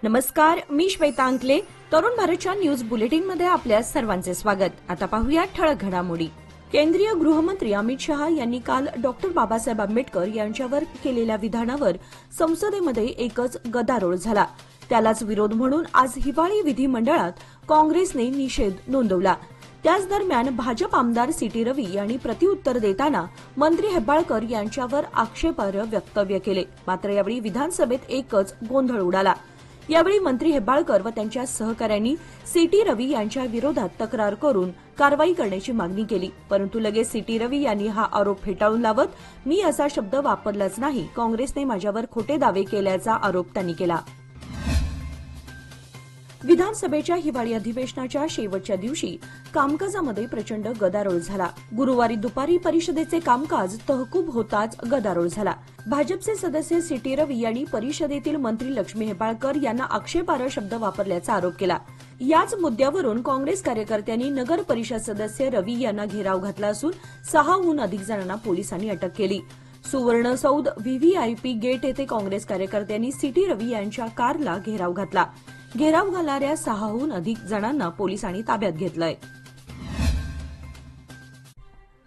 नमस्कार, मी श्वेता अंकले. तरुण भारतच्या न्यूज बुलेटिनमध्ये आपल्या सर्वांचे स्वागत. आता पाहूया ठळक घडामोडी. केंद्रीय गृहमंत्री अमित शहा यांनी काल डॉक्टर बाबासाहेब आंबेडकर यांच्यावर केलेल्या विधानावर संसदेमध्ये एकच गदारोळ झाला. त्यालाच विरोध म्हणून आज हिवाळी विधिमंडळात काँग्रेसने निषेध नोंदवला. त्याच दरम्यान भाजप आमदार सीटी रवी यांनी प्रतिउत्तर देताना मंत्री हेब्बाळकर यांच्यावर आक्षेपार्ह वक्तव्य केले. मात्र यावेळी विधानसभेत एकच गोंधळ उडाला. यावेळी मंत्री हेब्बाळकर व त्यांच्या सहकाऱ्यांनी सीटी रवी यांच्या विरोधात तक्रार करून कारवाई करण्याची मागणी केली. परंतु लगेच सीटी रवी यांनी हा आरोप फेटाळून लावत मी असा शब्द वापरलाच नाही, काँग्रेसने माझ्यावर खोटे दावे केल्याचा आरोप त्यांनी केला. विधानसभेच्या हिवाळी अधिवेशनाच्या शेवटच्या दिवशी कामकाजामध्ये प्रचंड गदारोळ झाला. गुरुवारी दुपारी परिषदेचे कामकाज तहकूब होताच गदारोळ झाला. भाजपचे सदस्य सीटी रवी यांनी परिषदेतील मंत्री लक्ष्मी हेब्बाळकर यांना आक्षेपार्ह शब्द वापरल्याचा आरोप केला. याच मुद्द्यावरून काँग्रेस कार्यकर्त्यांनी नगर परिषद सदस्य रवी यांना घेराव घातला असून 6हून अधिक जणांना पोलिसांनी अटक केली. सुवर्ण सौध व्हीव्हीआयपी गेट येथे काँग्रेस कार्यकर्त्यांनी सीटी रवी यांच्या कारला घेराव घातला. घेराव घालणाऱ्या 6हून अधिक जणांना पोलिसांनी ताब्यात घेतलंय.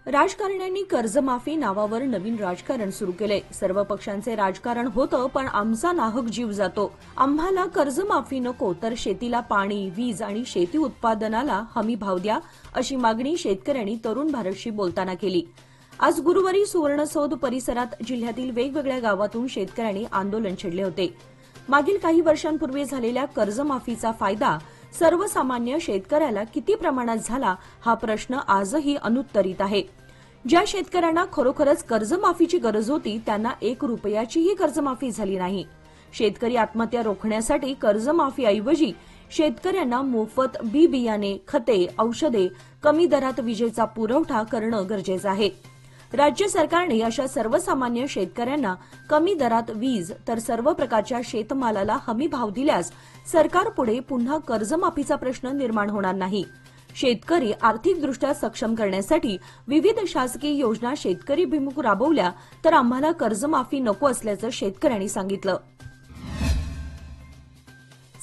राजकारण्यांनी कर्जमाफी नावावर नवीन राजकारण सुरू केलंय. सर्व पक्षांचे राजकारण होतं, पण आमचा नाहक जीव जातो. आम्हाला कर्जमाफी नको, तर शेतीला पाणी, वीज आणि शेती उत्पादनाला हमी भाव द्या, अशी मागणी शेतकऱ्यांनी तरुण भारतशी बोलताना केली. आज गुरुवारी सुवर्णसौध परिसरात जिल्ह्यातील वेगवेगळ्या गावातून शेतकऱ्यांनी आंदोलन छेडले होते. मागील काही वर्षांपूर्वी झालेल्या कर्जमाफीचा फायदा सर्वसामान्य शेतकऱ्याला किती प्रमाणात झाला, हा प्रश्न आजही अनुत्तरित आहे. ज्या शेतकऱ्यांना खरोखरच कर्जमाफीची गरज होती त्यांना 1 रुपयाचीही कर्जमाफी झाली नाही. शेतकरी आत्महत्या रोखण्यासाठी कर्जमाफीऐवजी शेतकऱ्यांना मोफत बी बियाणे, खते, औषधे, कमी दरात विजेचा पुरवठा करणं गरजेचं आहे. राज्य सरकारने अशा सर्वसामान्य शेतकऱ्यांना कमी दरात वीज तर सर्व प्रकारच्या शेतमालाला हमी भाव दिल्यास सरकारपुढे पुन्हा कर्जमाफीचा प्रश्न निर्माण होणार नाही. शेतकरी आर्थिकदृष्ट्या सक्षम करण्यासाठी विविध शासकीय योजना शेतकरीभिमुख राबवल्या तर आम्हाला कर्जमाफी नको असल्याचं शेतकऱ्यांनी सांगितलं.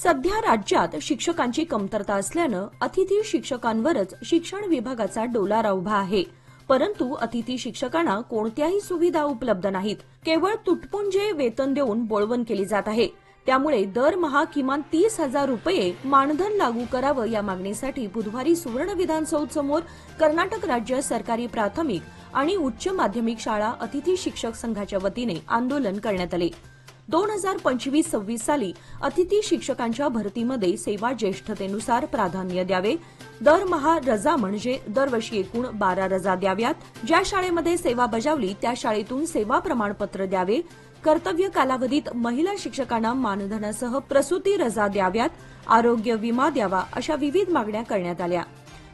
सध्या राज्यात शिक्षकांची कमतरता असल्यानं अतिथी शिक्षकांवरच शिक्षण विभागाचा डोलारा उभा आहे. परंतु अतिथी शिक्षकांना कोणत्याही सुविधा उपलब्ध नाहीत. केवळ तुटपुंजे वेतन देऊन बोळवण केली जात आहे. त्यामुळे दरमहा किमान 30,000 रुपये मानधन लागू करावं या मागणीसाठी बुधवारी सुवर्ण विधानसौध समोर कर्नाटक राज्य सरकारी प्राथमिक आणि उच्च माध्यमिक शाळा अतिथी शिक्षक संघाच्या वतीने आंदोलन करण्यात आले. 2025-26 साली अतिथी शिक्षकांच्या भरतीमध्ये सेवा ज्येष्ठतेनुसार प्राधान्य द्यावे. दरमहा रजा म्हणजे दरवर्षी एकूण 12 रजा द्याव्यात. ज्या शाळेमध्ये सेवा बजावली त्या शाळेतून सेवा प्रमाणपत्र द्यावे. कर्तव्य कालावधीत महिला शिक्षकांना मानधनासह प्रसूती रजा द्याव्यात. आरोग्य विमा द्यावा, अशा विविध मागण्या करण्यात आल्या.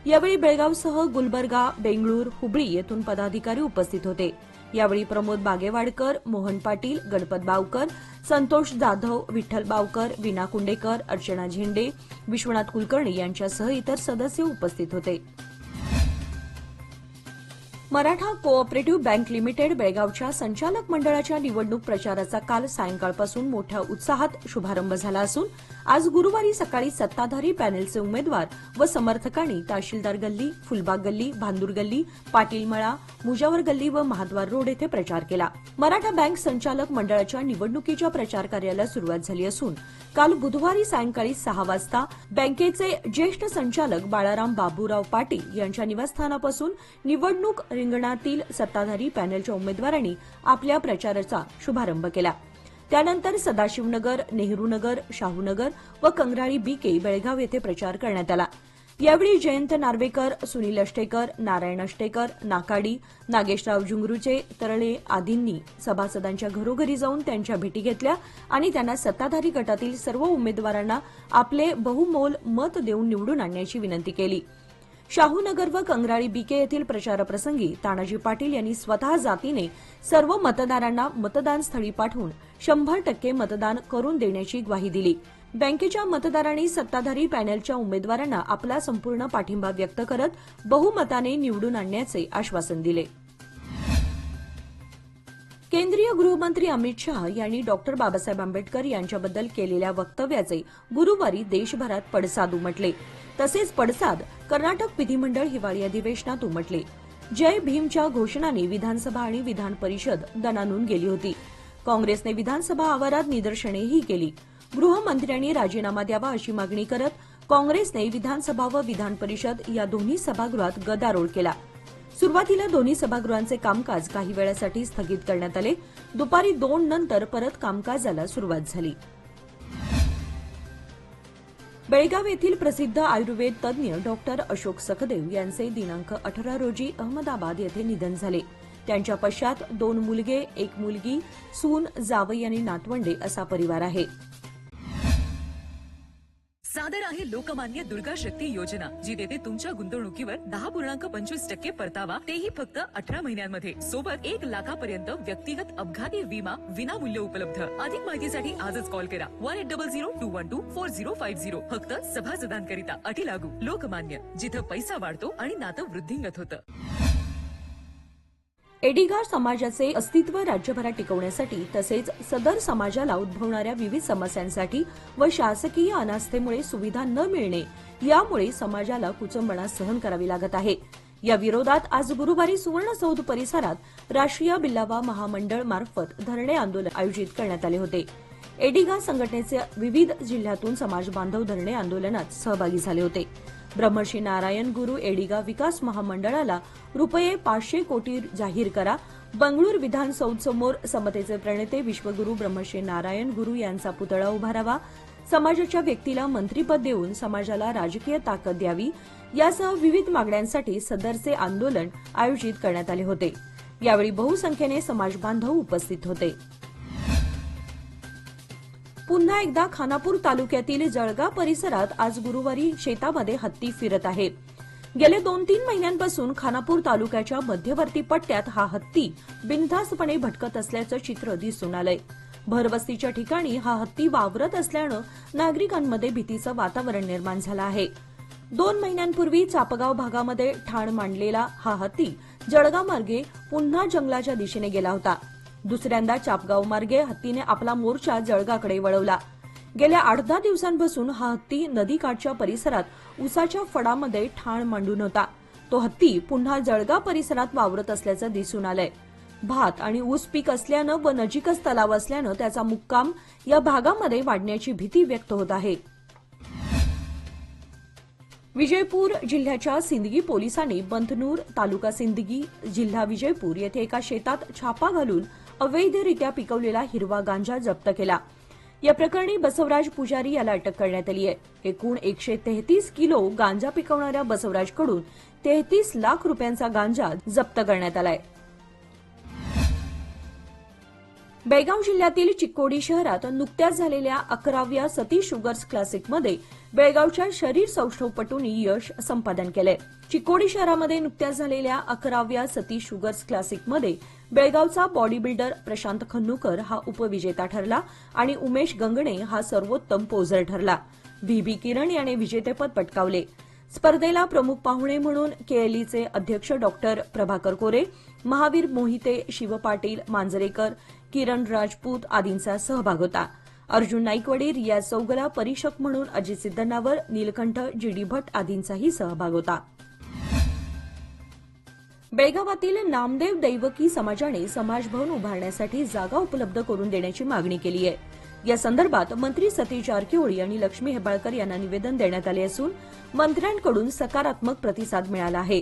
यावेळी बेळगावसह गुलबर्गा, बेंगळूर, हुबळी येथून पदाधिकारी उपस्थित होते. यावेळी प्रमोद बागेवाडकर, मोहन पाटील, गणपत बावकर, संतोष जाधव, विठ्ठल बावकर, वीणा कुंडेकर, अर्चना झेंडे, विश्वनाथ कुलकर्णी यांच्यासह इतर सदस्य उपस्थित होते. मराठा कोऑपरेटिव्ह बँक लिमिटेड बेळगावच्या संचालक मंडळाच्या निवडणूक प्रचाराचा काल सायंकाळपासून मोठ्या उत्साहात शुभारंभ झाला असून आज गुरुवारी सकाळी सत्ताधारी पॅनेलचे उमेदवार व समर्थकांनी तहसीलदार गल्ली, फुलबाग गल्ली, भांदूर गल्ली, पाटील मळा, मुजावर गल्ली व महाद्वार रोड येथे प्रचार केला. मराठा बँक संचालक मंडळाच्या निवडणुकीच्या प्रचार कार्याला सुरुवात झाली असून काल बुधवारी सायंकाळी 6 वाजता बँकेचे ज्येष्ठ संचालक बाळाराम बाबूराव पाटील यांच्या निवासस्थानापासून निवडणूक रिंगणातील सत्ताधारी पॅनेलच्या उमेदवारांनी आपल्या प्रचाराचा शुभारंभ केला. त्यानंतर सदाशिवनगर, नेहरूनगर, शाहूनगर व कंगराळी बीके बेळगाव येथे प्रचार करण्यात आला. यावेळी जयंत नार्वेकर, सुनील अष्टेकर, नारायण अष्टेकर, नाकाडी, नागेशराव जुंगरूचे, तरळे आदींनी सभासदांच्या घरोघरी जाऊन त्यांच्या भेटी घेतल्या आणि त्यांना सत्ताधारी गटातील सर्व उमेदवारांना आपले बहुमोल मत देऊन निवडून आणण्याची विनंती केली. शाहूनगर व कंगराळी बीके येथील प्रचारप्रसंगी तानाजी पाटील यांनी स्वतः जातीने सर्व मतदारांना मतदानस्थळी पाठवून 100% मतदान करून देण्याची ग्वाही दिली. बँकेच्या मतदारांनी सत्ताधारी पॅनेलच्या उमेदवारांना आपला संपूर्ण पाठिंबा व्यक्त करत बहुमताने निवडून आणण्याचे आश्वासन दिले. केंद्रीय गृहमंत्री अमित शहा यांनी डॉक्टर बाबासाहेब आंबेडकर यांच्याबद्दल केलेल्या वक्तव्याचे गुरुवारी देशभरात पडसाद उमटले. तसेच पडसाद कर्नाटक विधिमंडळ हिवाळी अधिवेशनात उमटले. जय भीमच्या घोषणाने विधानसभा आणि विधान परिषद दणाणून गेली होती. काँग्रेसने विधानसभा आवारात निदर्शनेही केली. गृहमंत्र्यांनी राजीनामा द्यावा अशी मागणी करत काँग्रेसने विधानसभा व विधान परिषद या दोन्ही सभागृहात गदारोळ केला. सुरुवातीला दोन्ही सभागृहांचे कामकाज काही वेळासाठी स्थगित करण्यात आले. दुपारी 2 नंतर परत कामकाजाला सुरुवात झाली. बेळगाव येथील प्रसिद्ध आयुर्वेद तज्ञ डॉक्टर अशोक सखदेव यांचे दिनांक 18 रोजी अहमदाबाद येथे निधन झाले. त्यांच्या पश्चात 2 मुलगे, 1 मुलगी, सून, जावई आणि नातवंडे असा परिवार आहे. सादर आहे लोकमान्य दुर्गा शक्ती योजना, जी देते तुमच्या गुंतवणुकीवर 10.25% परतावा, तेही फक्त 18 महिन्यांमध्ये. सोबत 1 लाखापर्यंत व्यक्तिगत अपघाती विमा विनामूल्य उपलब्ध. अधिक माहितीसाठी आजच कॉल करा 1800-212-4050. फक्त सभासदांकरिता. अटी लागू. लोकमान्य, जिथं पैसा वाढतो आणि नातं वृद्धिंगत होतं. एडिगार समाजाचे अस्तित्व राज्यभरात टिकवण्यासाठी तसेच सदर समाजाला उद्भवणाऱ्या विविध समस्यांसाठी व शासकीय अनास्थेमुळे सुविधा न मिळणे यामुळे समाजाला कुचंबणा सहन करावी लागत आहे. या विरोधात आज गुरुवारी सुवर्णसौध परिसरात राष्ट्रीय बिल्लावा महामंडळ मार्फत धरणे आंदोलन आयोजित करण्यात आले होते. एडिगा संघटनेचे विविध जिल्ह्यातून समाज बांधव धरणे आंदोलनात सहभागी झाले होते. ब्रह्मर्षी नारायण गुरु एडिगा विकास महामंडळाला ₹500 कोटी जाहीर करा. बंगळूर विधानसौधसमोर समतेचे प्रणेते विश्वगुरू ब्रह्मर्षी नारायण गुरु यांचा पुतळा उभारावा. समाजाच्या व्यक्तीला मंत्रीपद देऊन समाजाला राजकीय ताकद द्यावी, यासह विविध मागण्यांसाठी सदरचे आंदोलन आयोजित करण्यात आले होते. यावेळी बहुसंख्येने समाज बांधव उपस्थित होते. पुन्हा एकदा खानापूर तालुक्यातील जळगाव परिसरात आज गुरुवारी शेतामध्ये हत्ती फिरत आहे. गेले 2-3 महिन्यांपासून खानापूर तालुक्याच्या मध्यवर्ती पट्ट्यात हा हत्ती बिनधास्तपणे भटकत असल्याचं चित्र दिसून आलंय. भरवस्तीच्या ठिकाणी हा हत्ती वावरत असल्यानं नागरिकांमध्ये भीतीचं वातावरण निर्माण झालं आहे. 2 महिन्यांपूर्वी चापगाव भागामध्ये ठाण मांडलेला हा हत्ती जळगाव मार्गे पुन्हा जंगलाच्या दिशेने गेला होता. दुसऱ्यांदा चापगाव मार्गे हत्तीने आपला मोर्चा जळगावकडे वळवला. गेल्या 8-10 दिवसांपासून हा हत्ती नदीकाठच्या परिसरात उसाच्या फडामध्ये ठाण मांडून होता. तो हत्ती पुन्हा जळगाव परिसरात वावरत असल्याचं दिसून आलंय. भात आणि ऊस पीक असल्यानं व नजीकच तलाव असल्यानं त्याचा मुक्काम या भागामध्ये वाढण्याची भीती व्यक्त होत आहे. विजयपूर जिल्ह्याच्या सिंदगी पोलिसांनी बंधनूर, तालुका सिंदगी, जिल्हा विजयपूर येथे एका शेतात छापा घालून अवैधरित्या पिकवलेला हिरवा गांजा जप्त केला. या प्रकरणी बसवराज पुजारी याला अटक करण्यात आली आहे. एकूण 133 किलो गांजा पिकवणाऱ्या बसवराजकडून 33 लाख रुपयांचा गांजा जप्त करण्यात आलाय. बेळगाव जिल्ह्यातील चिक्कोडी शहरात नुकत्याच झालेल्या 11व्या सतीश शुगर्स क्लासिकमध्ये बेळगावच्या शरीर सौष्ठवपटूंनी यश संपादन केलंय. चिक्कोडी शहरामध्ये नुकत्याच झालेल्या 11व्या सतीश शुगर्स क्लासिकमध्ये बेळगावचा बॉडी बिल्डर प्रशांत खन्नूकर हा उपविजेता ठरला आणि उमेश गंगणे हा सर्वोत्तम पोझर ठरला. व्ही किरण याने विजेतेपद पटकावले. स्पर्धेला प्रमुख पाहुणे म्हणून केएलईचे अध्यक्ष डॉक्टर प्रभाकर कोरे, महावीर मोहिते, शिव पाटील, मांजरेकर, किरण राजपूत आदींचा सहभाग होता. अर्जुन नाईकवाडी, रियाज चौगला, परीक्षक म्हणून अजित सिद्धनावर, नीलकंठ, जीडी भट्ट आदींचाही सहभाग होता. बेळगावातील नामदेव दैवकी समाजाने समाजभवन उभारण्यासाठी जागा उपलब्ध करून देण्याची मागणी केली आहे. या संदर्भात मंत्री सतीश जारकिहोळी आणि लक्ष्मी हेबाळकर यांना निवेदन देण्यात आले असून मंत्र्यांकडून सकारात्मक प्रतिसाद मिळाला आहे.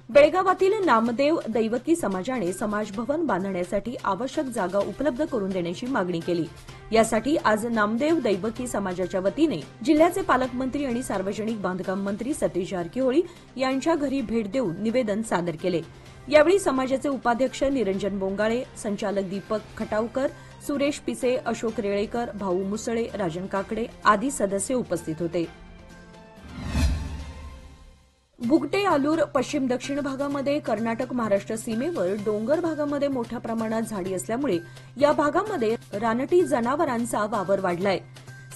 बेळगावातील नामदेव दैवकी समाजाने समाजभवन बांधण्यासाठी आवश्यक जागा उपलब्ध करून देण्याची मागणी केली. यासाठी आज नामदेव दैवकी समाजाच्या वतीने जिल्ह्याचे पालकमंत्री आणि सार्वजनिक बांधकाम मंत्री सतीश जारकिहोळी यांच्या घरी भेट देऊन निवेदन सादर केले. यावेळी समाजाचे उपाध्यक्ष निरंजन बोंगाळे, संचालक दीपक खटावकर, सुरेश पिसे, अशोक रेळेकर, भाऊ मुसळे, राजन काकडे आदी सदस्य उपस्थित होते. बुगटे आलूर पश्चिम दक्षिण भागामध्ये कर्नाटक महाराष्ट्र सीमेवर डोंगर भागामध्ये मोठ्या प्रमाणात झाडी असल्यामुळे या भागामध्ये रानटी जनावरांचा वावर वाढलाय.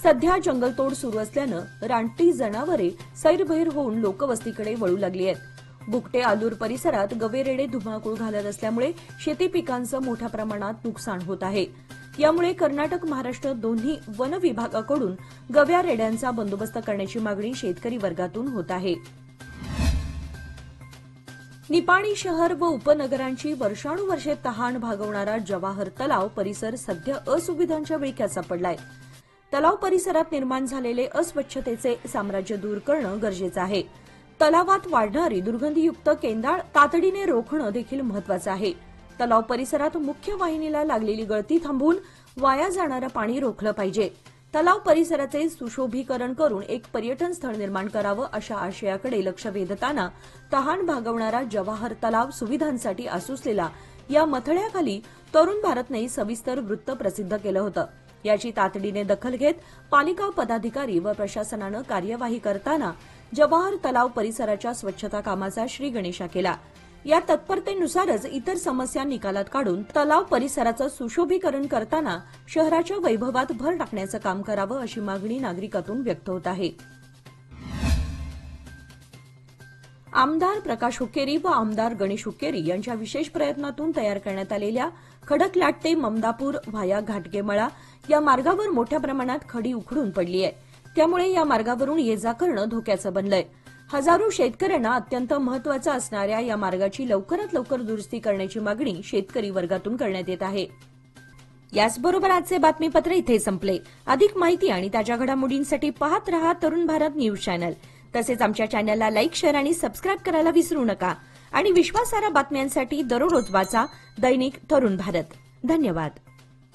सध्या जंगलतोड सुरू असल्यानं रानटी जनावरे सैरभैर होऊन लोकवस्तीकडे वळू लागली आहेत. बुकटे आलूर परिसरात गवेरेडे धुमाकूळ घालत असल्यामुळे शेती पिकांचं मोठ्या प्रमाणात नुकसान होत आहे. यामुळे कर्नाटक महाराष्ट्र दोन्ही वन विभागाकडून गव्या रेड्यांचा बंदोबस्त करण्याची मागणी शेतकरी वर्गातून होत आहे. निपाणी शहर व उपनगरांची वर्षानुवर्षे तहान भागवणारा जवाहर तलाव परिसर सध्या असुविधांच्या विळख्यात सापडलाय. तलाव परिसरात निर्माण झालेले अस्वच्छतेचे साम्राज्य दूर करणं गरजेचं आहे. तलावात वाढणारी दुर्गंधीयुक्त केंदाळ तातडीने रोखणं देखील महत्वाचं आहे. तलाव परिसरात मुख्य वाहिनीला लागलेली गळती थांबवून वाया जाणारं पाणी रोखलं पाहिजे. तलाव परिसराचे सुशोभीकरण करून एक पर्यटन स्थळ निर्माण करावं अशा आशयाकडे लक्ष वेधताना तहान भागवणारा जवाहर तलाव सुविधांसाठी आसुसलेला या मथळ्याखाली तरुण भारतने सविस्तर वृत्त प्रसिद्ध केलं होतं. याची तातडीने दखल घेत पालिका पदाधिकारी व प्रशासनानं कार्यवाही करताना जवाहर तलाव परिसराच्या स्वच्छता कामाचा श्रीगणेशा केला. या तत्परतेनुसारच इतर समस्या निकालात काढून तलाव परिसराचं सुशोभीकरण करताना शहराच्या वैभवात भर टाकण्याचं काम करावं अशी मागणी नागरिकातून व्यक्त होत आहे. आमदार प्रकाश हुक्केरी व आमदार गणेश हुक्केरी यांच्या विशेष प्रयत्नातून तयार करण्यात आलेल्या खडकलाट ते ममदापूर व्हाया घाटगेमळा या मार्गावर मोठ्या प्रमाणात खडी उखडून पडली आहे. त्यामुळे या मार्गावरून ये जा करणं धोक्याचं बनलंय. हजारो शेतकऱ्यांना अत्यंत महत्वाचं असणाऱ्या या मार्गाची लवकरात लवकर दुरुस्ती करण्याची मागणी शेतकरी वर्गातून करण्यात येत आहे. याचबरोबर आजचे बातमीपत्र इथे संपले. अधिक माहिती आणि ताज्या घडामोडींसाठी पाहत रहा तरुण भारत न्यूज चॅनल. तसेच आमच्या चॅनलला लाईक, शेअर आणि सबस्क्राईब करायला विसरू नका. आणि विश्वासार्ह बातम्यांसाठी दररोज वाचा दैनिक तरुण भारत. धन्यवाद.